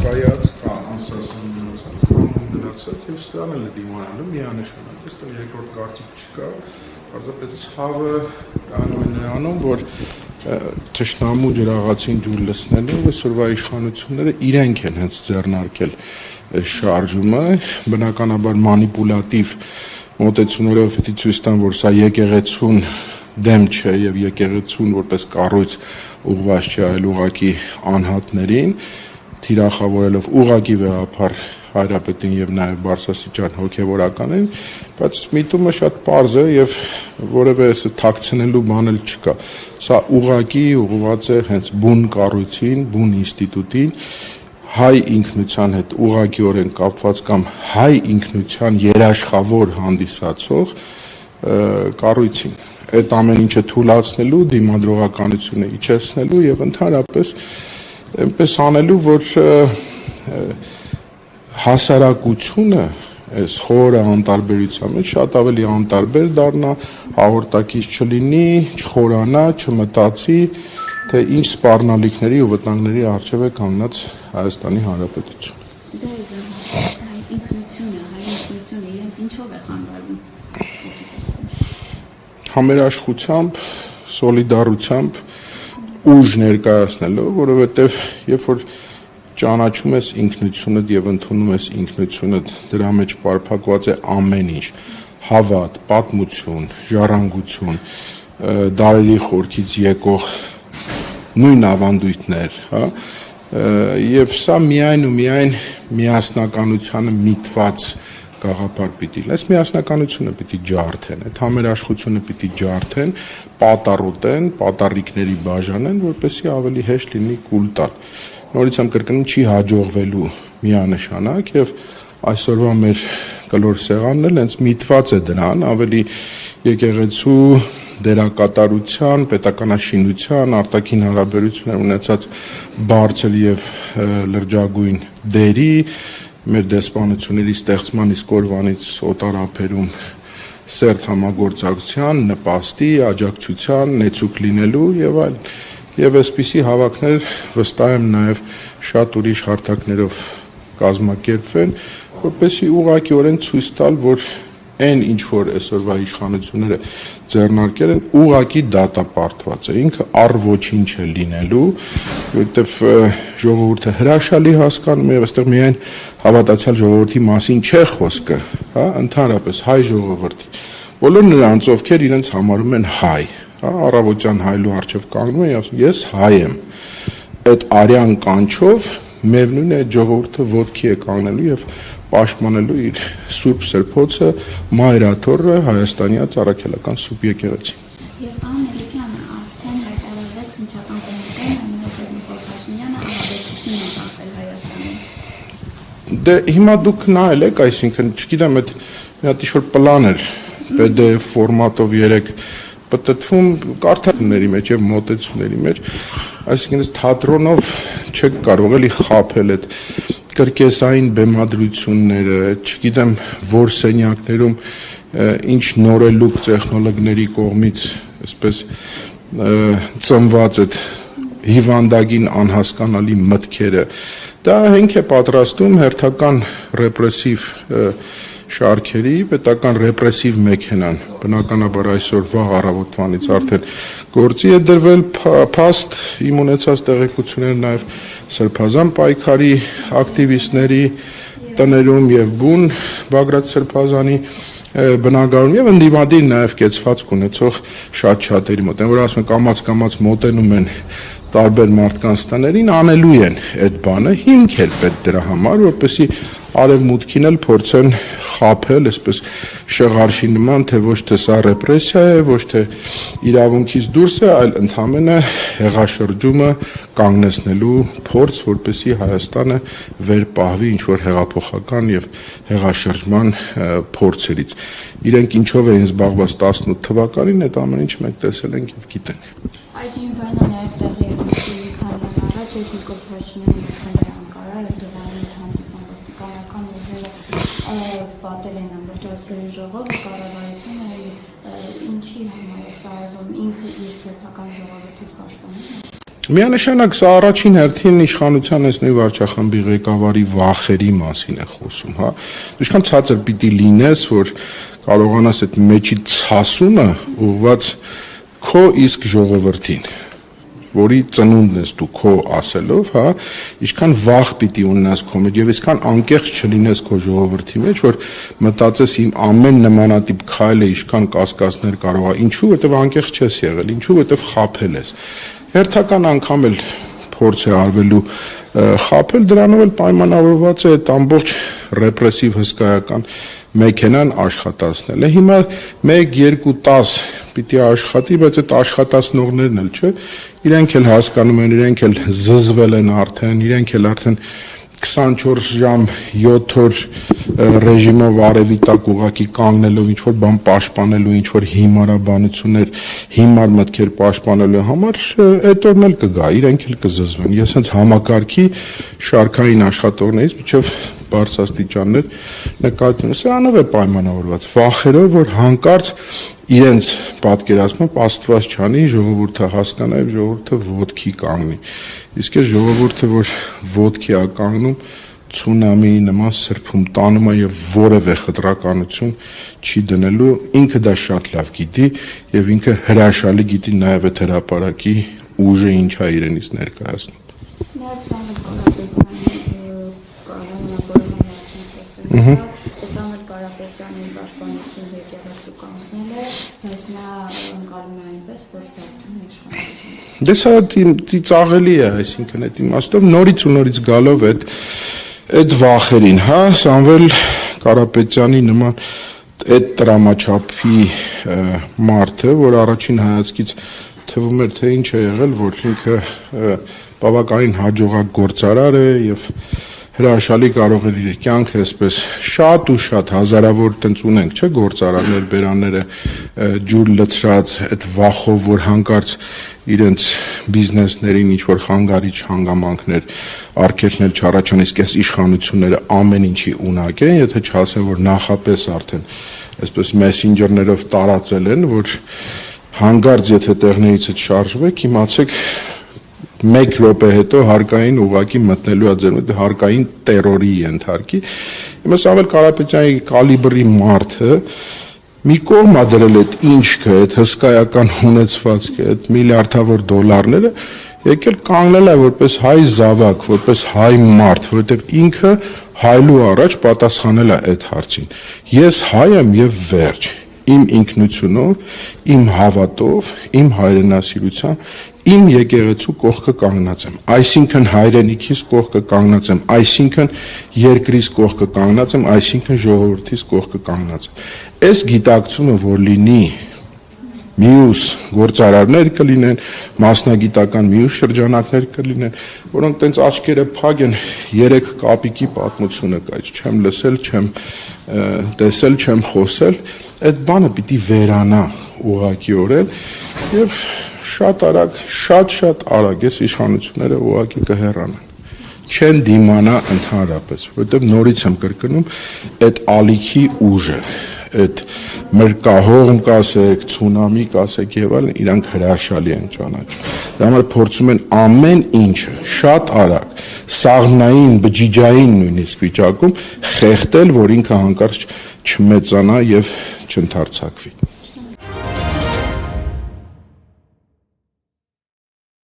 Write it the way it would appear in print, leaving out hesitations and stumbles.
կայած, կա անսասան մնացած, կա մնացած և սրան էլ է դիմանալու միանշանակ, այստեղ երկրորդ կարծիք չկա, պարզապես ցավը կանում է նրանում, որ թշնամու ջրաղացին ջուր լցնելով այսօրվա իշխանությունները իրենք են հենց ձեռնարկել այս շարժումը, բնականաբար մանիպուլատիվ մոտեցումներով պետք է ցույց տան, որ սա եկեղեցուն դեմ չէ եւ եկեղեցուն որպես կառույց ուղղված չէ, այլ ուղղակի անհատներին, թիրախավորելով ուղղակի վեհապար հայրապետին եւ նաեւ բարձրաստիճան հոգեվորականին, բայց միտումը շատ պարզ է եւ որևէ թաքցնելու բան էլ չկա։ Սա ուղղակի ուղղված է հենց բուն կառույցին, բուն ինստիտուտին, հայ ինքնության հետ ուղղակիորեն կապված կամ հայ ինքնության երաշխավոր հանդիսացող կառույցին։ Այդ ամեն ինչը թույլատնելու, դիմադրողականությունը իջեցնելու եւ ընդհանրապես այնպես անելու, որ հասարակությունը այս խորը անտարբերության մեջ շատ ավելի անտարբեր դառնա, հաղորդակից չլինի, չխորանա, չմտածի, թե ինչ սպառնալիքների ու վտանգների առջև է կանգնած Հայաստանի Հանրապետությունը։ Ինքնությունը իրենց ինչով է խանգարվում։ Համերաշխությամբ, սոլիդարությամբ ուժ ներկայացնելով, որովհետև երբ որ ճանաչում ես ինքնությունդ եւ ընդունում ես ինքնությունդ, դրա մեջ պարփակված է ամեն ինչ՝ հավատ, պատմություն, ժառանգություն, դարերի խորքից եկող նույն ավանդույթներ, հա, եւ սա միայն ու միայն միասնականությանը միտված գաղափար պիտի լինի։ Այս միասնականությունը պիտի ջարդեն, այդ համերաշխությունը պիտի ջարդեն, պատառոտեն, պատառիկների բաժանեն, որպեսզի ավելի հեշտ լինի կուլ տալ։ Նորից եմ կրկնում, չի հաջողվելու միանշանակ եւ այսօրվա մեր կլոր սեղանն էլ հենց միտված է դրան, ավելի եկեղեցու դերակատարության, պետականաշինության, արտաքին հարաբերություններ ունեցած բարձր եւ լրջագույն դերի մեր դեսպանությունների ստեղծման իսկ օրվանից օտարափերում սերտ համագործակցության, նպաստի, աջակցության, նեցուկ լինելու եւ այլ եւ այսպիսի հավաքներ վստահ եմ նաեւ շատ ուրիշ հարթակներով կազմակերպվեն, որպեսզի ուղղակիորեն ցույց տալ, որ այն ինչ որ այսօրվա իշխանությունները ձեռնարկել են, ուղղակի դատապարտված է, ինքը առ ոչինչ է լինելու, որովհետև ժողովուրդը հրաշալի հասկանում է եւ այստեղ միայն հավատացյալ ժողովրդի մասին չէ խոսքը, հա, ընդհանրապես հայ ժողովրդի։ Բոլոր նրանց, ովքեր իրենց համարում են հայ, հա, առավոտյան հայլու առջև կանգնում են եւ ասում ես հայ եմ։ Այդ արյան կանչով միևնույն է ժողովուրդը ոտքի է կանգնելու եւ պաշտպանելու իր սուրբ սրբոցը, մայրաթոռը, հայաստանյաց առաքելական սուրբ եկեղեցի։ Եվ Ամերիկյանը արդեն հայտարարեց քննչական կոմիտեն, այնուհետև Նիկոլ Փաշինյանը ահաբեկություն է կանխել Հայաստանում։ Դե հիմա դուք նայել եք, այսինքն, չգիտեմ, այդ մի հատ ինչ-որ պլան էր PDF ֆորմատով 3 պատտվում կարդալների մեջ եւ մոտեցումների մեջ, այսինքն այս թատրոնով չեք կարող էլի խաբել այդ կրկեսային բեմադրությունները, չգիտեմ որ սենյակներում ինչ նորելուկ տեխնոլոգների կողմից այսպես ծնված այդ հիվանդագին անհասկանալի մտքերը, դա հենք է պատրաստում հերթական ռեպրեսիվ շարքերի, պետական ռեպրեսիվ մեքենան, բնականաբար այսօր վաղ առավոտվանից արդեն գործի է դրվել, փաստ իմ ունեցած տեղեկությունները նաև Սրբազան պայքարի ակտիվիստների տներում եւ բուն Բագրատ Սրբազանի բնակարանում եւ ընդդիմադիր նաև կեցվածք ունեցող շատ շատերի մոտ, որ ասում են կամաց մոտենում են տարբեր մարդկանց տներին, անելու են այդ բանը, հիմք էլ պետք դրա համար, որպեսզի արևմուտքին էլ փորձեն խաբել, այսպես շղարշի նման, թե ոչ թե սա ռեպրեսիա է, ոչ թե իրավունքից դուրս է, այլ ընդհանրապես հեղաշրջումը կանգնեցնելու փորձ, որպեսզի Հայաստանը վեր պահվի ինչ որ հեղափոխական եւ հեղաշրջման փորձերից։ Իրենք ինչով էին զբաղված 18 թվականին, այդ ամեն ինչ մենք տեսել ենք եւ գիտենք։ Այդ նույնը նաև տեղի է ունեցել քանի առաջ Նիկոլ Փաշինյանը քննարկարը եւ դրանից հանդիպան ոստիկանական ուժերը պատել են ամբողջ ազգային ժողովը, կառավարությունը ինչի համար է սարվում ինքը իր սեփական ժողովրդից պաշտպանում։ Միանշանակ սա առաջին հերթին իշխանության այս նույն վարչախմբի ղեկավարի վախերի մասին է խոսում, հա։ Ինչքան ցածր պիտի լինես, որ կարողանաս այդ մեջի ցասումը ուղղված քո իսկ ժողովրդին, որի ծնունդն ես դու քո ասելով, հա, ինչքան վախ պիտի ունենաս քո մեջ եւ այսքան անկեղծ չլինես քո ժողովրդի մեջ, որ մտածես իմ ամեն նմանատիպ քայլը ինչքան կասկածներ կարող է, ինչու, որտեվ անկեղծ չես եղել, ինչու, որտեվ խաբել ես։ Հերթական անգամ էլ փորձ է արվելու խաբել, դրանով էլ պայմանավորված է այդ ամբողջ ռեպրեսիվ հսկայական մեքենան աշխատացնել է։ Հիմա 1, 2, 10 պիտի աշխատի, բայց այդ աշխատացնողներն էլ չէ, իրենք էլ հասկանում են, իրենք էլ զզվել են արդեն, իրենք էլ արդեն 24 ժամ 7 օր ռեժիմով արևի տակ ուղակի կանգնելով ինչ-որ բան պաշտպանելու, ինչ-որ հիմարաբանություններ, հիմար մտքեր պաշտպանելու համար, այդ օրն էլ կգա, իրենք էլ կզզվեն։ Ես հենց համակարգի շարքային աշխատողներից մինչև բարձրաստիճաններ նկատի ունեմ, սրանով է պայմանավորված, վախերով, որ հանկարծ իրենց պատկերացմամբ Աստված չանի, ժողովուրդը հասկանա եւ ժողովուրդը ոտքի կանգնի։ Իսկ այս ժողովուրդը, որ ոտքի է կանգնում, ցունամիի նման սրբում տանում է եւ որևէ խտրականություն չի դնելու, ինքը դա շատ լավ գիտի եւ ինքը հրաշալի գիտի նաեւ այդ հրապարակի ուժը ինչ է իրենից ներկայացնում։ Նաև Սամվել Կարապետյանի պաշտպանություն եկեղեցու կանգնել է, բայց նա ընկալում է այնպես, որ զարթում է իշխանությունը։ Դե սա ծիծաղելի է, այսինքն այդ իմաստով նորից ու նորից գալով այդ վախերին, հա, Սամվել Կարապետյանի նման այդ տրամաչափի մարդը, որ առաջին հայացքից թվում էր թե ինչ է եղել, որ ինքը բավականին հաջողակ գործարար է եւ հրաշալի կարող է իր կյանքը այսպես շատ ու շատ հազարավոր տնց ունենք, չէ, գործարարներ, բերանները ջուր լցրած այդ վախով, որ հանկարծ իրենց բիզնեսներին ինչ որ խանգարիչ հանգամանքներ արգելքներ չառաջան, իսկ այս իշխանությունները ամեն ինչի ունակ են, եթե չասեն, որ նախապես արդեն այսպես մեսենջերներով տարածել են, որ հանկարծ եթե տեղներից շարժվեք, իմացեք 1 րոպե հետո հարկային ուղակի մտնելու է ձեր մոտ հարկային տերորի ենթարկի։ Հիմա Սամվել Կարապետյանի կալիբրի մարդը մի կողմ է դրել այդ ինչքը, այդ հսկայական ունեցվածքը, այդ միլիարդավոր դոլարները, եկել կանգնել է որպես հայ զավակ, որպես հայ մարդ, որովհետև ինքը հայլու առաջ պատասխանել է այդ հարցին։ Ես հայ եմ եւ վերջ։ Իմ ինքնությունով, իմ հավատով, իմ հայրենասիրությամբ, իմ եկեղեցու կողքը կանգնած եմ, այսինքն հայրենիքիս կողքը կանգնած եմ, այսինքն երկրիս կողքը կանգնած եմ, այսինքն ժողովրդիս կողքը կանգնած եմ։ Այս գիտակցումը, որ լինի մյուս գործարարներ կլինեն, մասնագիտական մյուս շրջանակներ կլինեն, որոնք տենց աչքերը փակ են 3 կապիկի պատմությունը կա, չեմ լսել, չեմ տեսել, չեմ խոսել, այդ բանը պիտի վերանա ուղղակիորեն եւ շատ արագ, շատ արագ այս իշխանությունները ուղղակի կհեռանան։ Չեն դիմանա ընդհանրապես, որովհետև նորից եմ կրկնում, այդ ալիքի ուժը, այդ մրկահողմ կասեք, ցունամի կասեք եւ այլն, իրանք հրաշալի են ճանաչում։ Դա համար փորձում են ամեն ինչը շատ արագ, սաղմնային, բջիջային նույնիսկ վիճակում խեղդել, որ ինքը հանկարծ չմեծանա եւ չընդարձակվի։